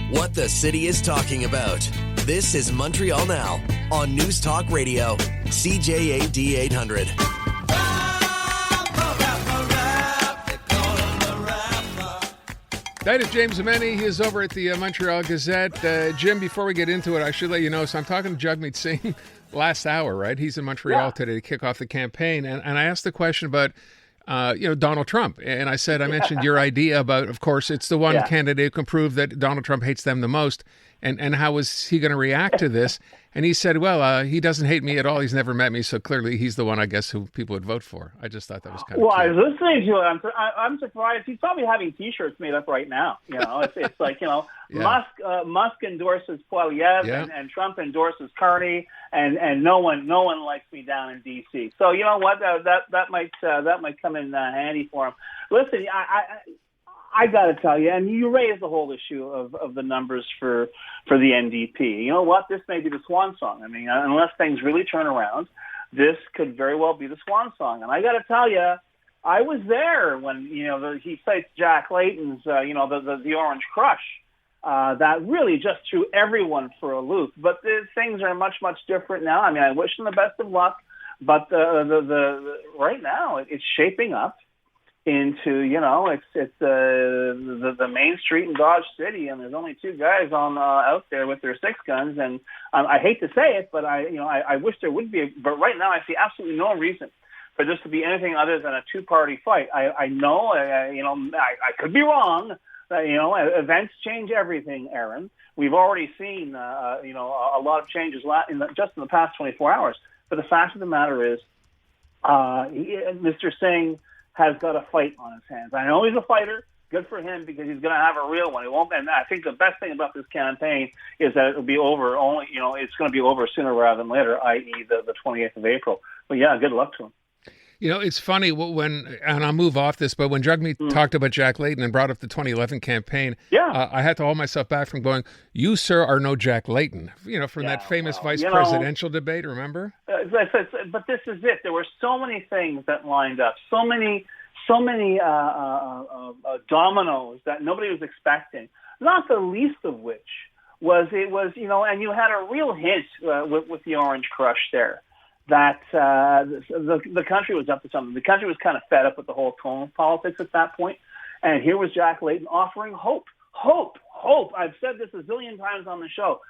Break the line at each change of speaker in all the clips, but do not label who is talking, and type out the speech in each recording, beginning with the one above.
what the city is talking about. This is Montreal Now on News Talk Radio, CJAD 800.
That is James Mennie. He is over at the Montreal Gazette. Jim, before we get into it, I should let you know, so I'm talking to Jagmeet Singh last hour, right? He's in Montreal today to kick off the campaign. And I asked the question about, Donald Trump. And I mentioned your idea about, of course, it's the one candidate who can prove that Donald Trump hates them the most. And how is he going to react to this? And he said, well, he doesn't hate me at all. He's never met me. So clearly he's the one, I guess, who people would vote for. I just thought that was kind of cute.
I was listening to it. I'm surprised. He's probably having T-shirts made up right now. It's like, Musk endorses Poilievre and Trump endorses Carney, and no one likes me down in D.C. So you know what? That might come in handy for him. Listen, I got to tell you, and you raised the whole issue of the numbers for the NDP. You know what? This may be the swan song. I mean, unless things really turn around, this could very well be the swan song. And I got to tell you, I was there when he cites Jack Layton's the Orange Crush. That really just threw everyone for a loop. But things are much different now. I mean, I wish him the best of luck, but the right now it's shaping up into it's the main street in Dodge City, and there's only two guys out there with their six guns, and I hate to say it, but I wish there would be, but right now I see absolutely no reason for this to be anything other than a two-party fight. I know I could be wrong. Events change everything, Aaron. We've already seen a lot of changes just in the past 24 hours. But the fact of the matter is, Mr. Singh has got a fight on his hands. I know he's a fighter. Good for him, because he's going to have a real one. He won't. And I think the best thing about this campaign is that it'll be over. It's going to be over sooner rather than later, i.e., the 28th of April. But yeah, good luck to him.
It's funny and I'll move off this, but when Jagmeet talked about Jack Layton and brought up the 2011 campaign, I had to hold myself back from going, "You, sir, are no Jack Layton." From that famous vice presidential debate, remember?
But this is it. There were so many things that lined up, so many dominoes that nobody was expecting. Not the least of which was and you had a real hint with the Orange Crush there, that the country was up to something. The country was kind of fed up with the whole tone of politics at that point. And here was Jack Layton offering hope. I've said this a zillion times on the show.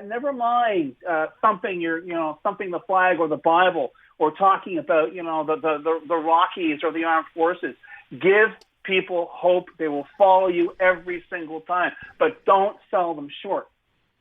Never mind thumping the flag or the Bible, or talking about, the Rockies or the armed forces. Give people hope. They will follow you every single time. But don't sell them short.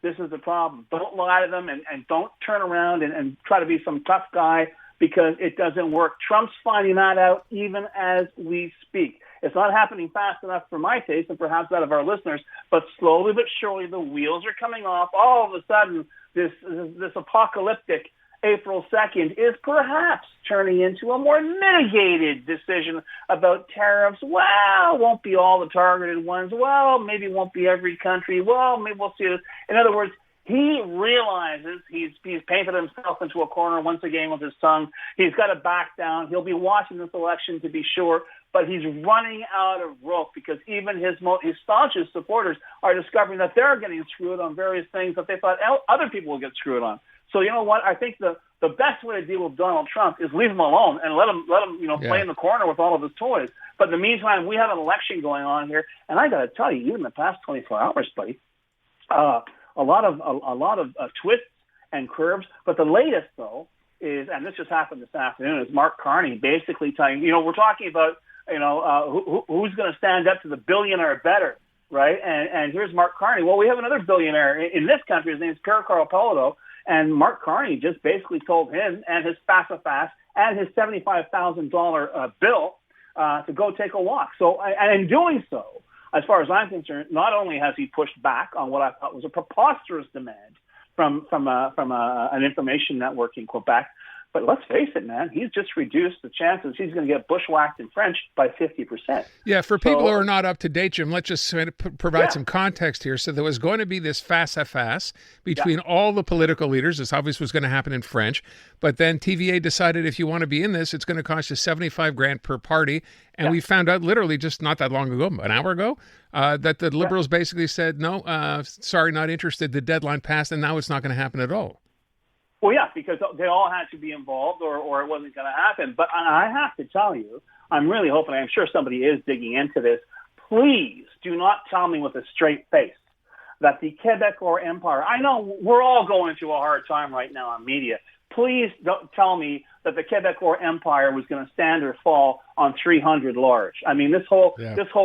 This is the problem. Don't lie to them, and don't turn around and try to be some tough guy, because it doesn't work. Trump's finding that out even as we speak. It's not happening fast enough for my taste, and perhaps that of our listeners, but slowly but surely the wheels are coming off. All of a sudden, this apocalyptic April 2nd is perhaps turning into a more mitigated decision about tariffs. Well, won't be all the targeted ones. Well, maybe won't be every country. Well, maybe we'll see this. In other words, he realizes he's painted himself into a corner once again with his tongue. He's got to back down. He'll be watching this election to be sure, but he's running out of rope, because even his staunchest supporters are discovering that they're getting screwed on various things that they thought other people would get screwed on. So you know what? I think the best way to deal with Donald Trump is leave him alone and let him play in the corner with all of his toys. But in the meantime, we have an election going on here, and I got to tell you, even the past 24 hours, buddy, a lot of twists and curves. But the latest, though, is, and this just happened this afternoon, is Mark Carney basically telling, we're talking about who's going to stand up to the billionaire better, right? And here's Mark Carney. Well, we have another billionaire in this country. His name is Pierre Carl Pelado. And Mark Carney just basically told him and his Fast and his $75,000 bill to go take a walk. So, and in doing so, as far as I'm concerned, not only has he pushed back on what I thought was a preposterous demand from an information network in Quebec, But let's face it, man, he's just reduced the chances he's going to get bushwhacked in French by 50%.
Yeah, for people who are not up to date, Jim, let's just provide some context here. So there was going to be this face-à-face between all the political leaders. This obviously was going to happen in French. But then TVA decided if you want to be in this, it's going to cost you $75,000 per party. And we found out literally just not that long ago, an hour ago, that the Liberals basically said, no, sorry, not interested. The deadline passed, and now it's not going to happen at all.
Well, yeah, because they all had to be involved or it wasn't going to happen. But I have to tell you, I'm really hoping, I'm sure somebody is digging into this, please do not tell me with a straight face that the Quebecor Empire, I know we're all going through a hard time right now on media. Please don't tell me that the Quebecor Empire was going to stand or fall on 300 large. I mean, this whole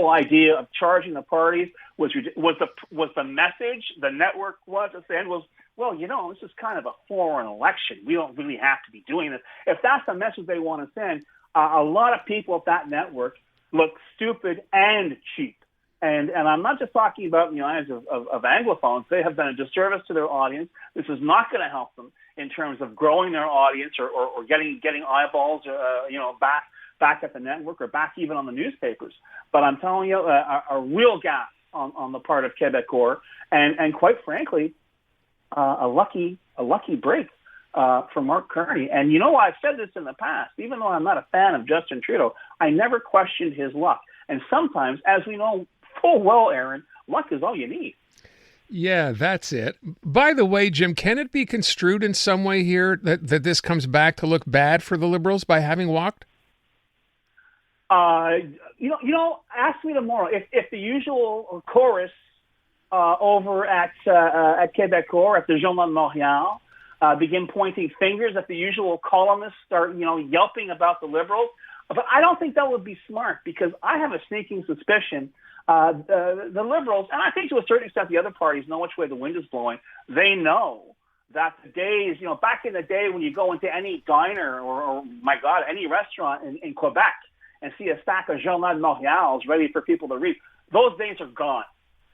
idea of charging the parties was the message the network was saying was, well, this is kind of a foreign election. We don't really have to be doing this. If that's the message they want to send, a lot of people at that network look stupid and cheap. And I'm not just talking about in the eyes of Anglophones. They have done a disservice to their audience. This is not going to help them in terms of growing their audience or getting eyeballs, back at the network or back even on the newspapers. But I'm telling you, a real gap on the part of Quebecor, and quite frankly, a lucky break for Mark Carney. And I've said this in the past. Even though I'm not a fan of Justin Trudeau, I never questioned his luck. And sometimes, as we know full well, Aaron, luck is all you need.
Yeah, that's it. By the way, Jim, can it be construed in some way here that this comes back to look bad for the Liberals by having walked?
Ask me tomorrow. If the usual chorus over at Québécois, at the Journal de Montréal, begin pointing fingers, if the usual columnists start, yelping about the Liberals, but I don't think that would be smart, because I have a sneaking suspicion the Liberals, and I think to a certain extent the other parties, know which way the wind is blowing. They know that the days, back in the day when you go into any diner or my God, any restaurant in Quebec and see a stack of Journal de Montréals ready for people to read, those days are gone.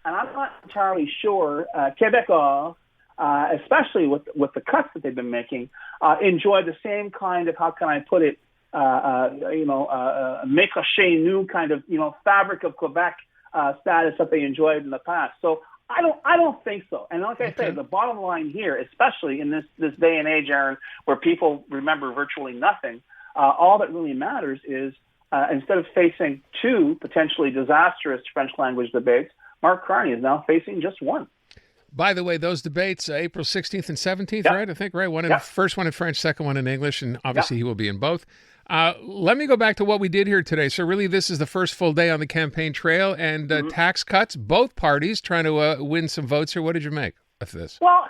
And I'm not entirely sure Québécois, especially with the cuts that they've been making, enjoy the same kind of, how can I put it, maître chez nous kind of, fabric of Quebec status that they enjoyed in the past. So I don't think so. And like I say, the bottom line here, especially in this day and age, Aaron, where people remember virtually nothing, all that really matters is instead of facing two potentially disastrous French language debates, Mark Carney is now facing just one.
By the way, those debates, April 16th and 17th, right? I think, right? First one in French, second one in English, and obviously he will be in both. Let me go back to what we did here today. So really, this is the first full day on the campaign trail, and tax cuts, both parties trying to win some votes here. What did you make of this?
Well,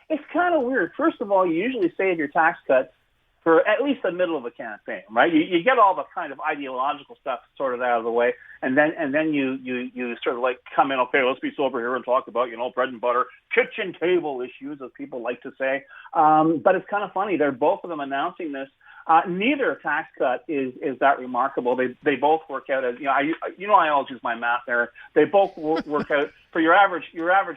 it's kind of weird. First of all, you usually save your tax cuts for at least the middle of a campaign, right? You get all the kind of ideological stuff sorted out of the way, and then you sort of like come in, okay, let's be sober here and talk about, bread and butter, kitchen table issues, as people like to say. But it's kind of funny. They're both of them announcing this. Neither tax cut is that remarkable. They both work out as, I always use my math there. They both work out for your average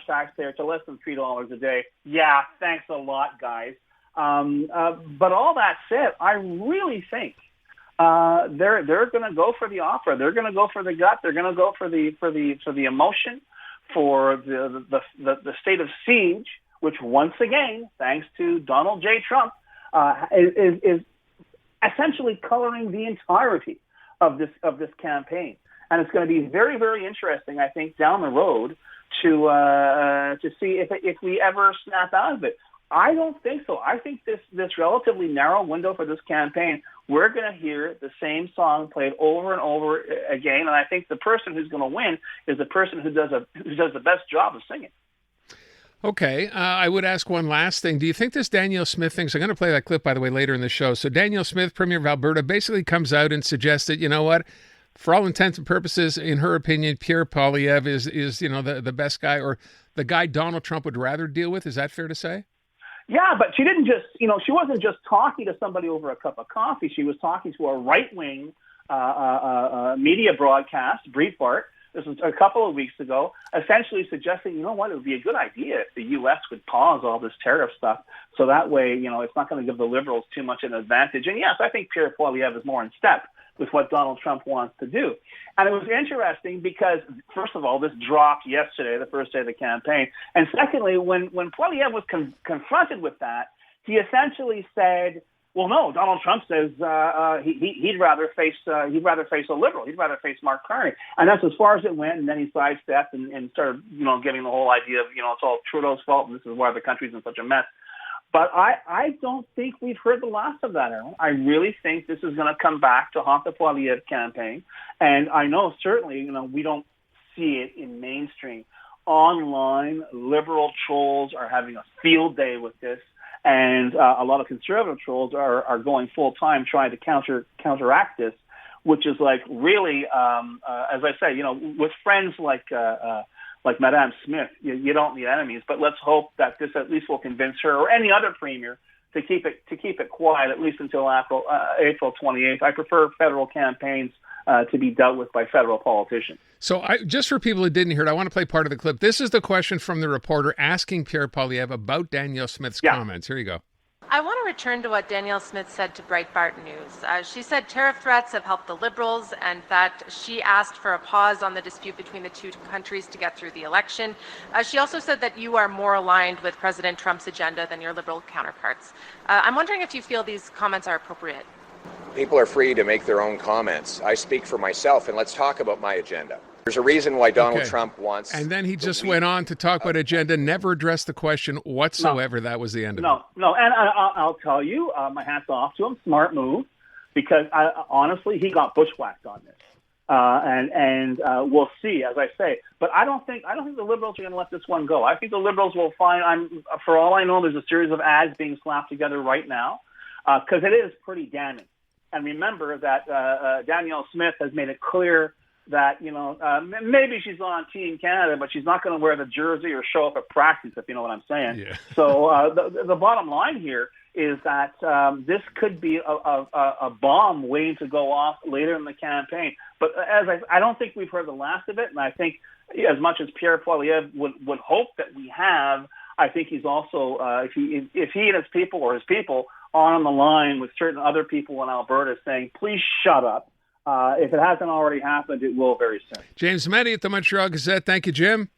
taxpayer to less than $3 a day. Yeah, thanks a lot, guys. But all that said, I really think they're going to go for the opera. They're going to go for the gut. They're going to go for the emotion, for the state of siege, which once again, thanks to Donald J. Trump, is essentially coloring the entirety of this campaign. And it's going to be very, very interesting, I think, down the road to see if we ever snap out of it. I don't think so. I think this relatively narrow window for this campaign, we're going to hear the same song played over and over again. And I think the person who's going to win is the person who does the best job of singing.
Okay, I would ask one last thing. Do you think this Danielle Smith thing, so I'm going to play that clip, by the way, later in the show. So Danielle Smith, Premier of Alberta, basically comes out and suggests that, you know what, for all intents and purposes, in her opinion, Pierre Poilievre is the best guy, or the guy Donald Trump would rather deal with. Is that fair to say?
Yeah, but she didn't just, she wasn't just talking to somebody over a cup of coffee. She was talking to a right-wing media broadcast, Breitbart, this was a couple of weeks ago, essentially suggesting, you know what, it would be a good idea if the U.S. would pause all this tariff stuff, so that way, it's not going to give the Liberals too much an advantage. And yes, I think Pierre Poilievre is more in step with what Donald Trump wants to do. And it was interesting because, first of all, this dropped yesterday, the first day of the campaign. And secondly, when Poilievre was confronted with that, he essentially said, well, no, Donald Trump says he'd rather face a liberal. He'd rather face Mark Carney. And that's as far as it went. And then he sidestepped and started, giving the whole idea of, it's all Trudeau's fault and this is why the country's in such a mess. But I don't think we've heard the last of that, Aaron. I really think this is going to come back to haunt the Poilievre campaign. And I know certainly, we don't see it in mainstream. Online, liberal trolls are having a field day with this. And a lot of conservative trolls are going full time trying to counteract this, which is like really, as I say, with friends like Madame Smith, you don't need enemies. But let's hope that this at least will convince her or any other premier to keep it quiet at least until April 28th. I prefer federal campaigns to be dealt with by federal politicians.
So just for people who didn't hear it, I want to play part of the clip. This is the question from the reporter asking Pierre Poilievre about Danielle Smith's comments. Here you go.
I want to return to what Danielle Smith said to Breitbart News. She said tariff threats have helped the Liberals and that she asked for a pause on the dispute between the two countries to get through the election. She also said that you are more aligned with President Trump's agenda than your Liberal counterparts. I'm wondering if you feel these comments are appropriate.
People are free to make their own comments. I speak for myself, and let's talk about my agenda. There's a reason why Donald Trump wants...
And then he just went on to talk about agenda, never addressed the question whatsoever. That was the end of it.
No. And I'll tell you, my hat's off to him. Smart move, because honestly, he got bushwhacked on this. And we'll see, as I say. But I don't think the Liberals are going to let this one go. I think the Liberals will find, for all I know, there's a series of ads being slapped together right now, because it is pretty damning. And remember that Danielle Smith has made it clear that, maybe she's on Team Canada, but she's not going to wear the jersey or show up at practice, if you know what I'm saying. Yeah. So the bottom line here is that this could be a bomb waiting to go off later in the campaign. But I don't think we've heard the last of it. And I think as much as Pierre Poilievre would hope that we have, I think he's also, if he and his people or his people are on the line with certain other people in Alberta saying, please shut up. If it hasn't already happened, it will very soon.
James Mennie at the Montreal Gazette. Thank you, Jim.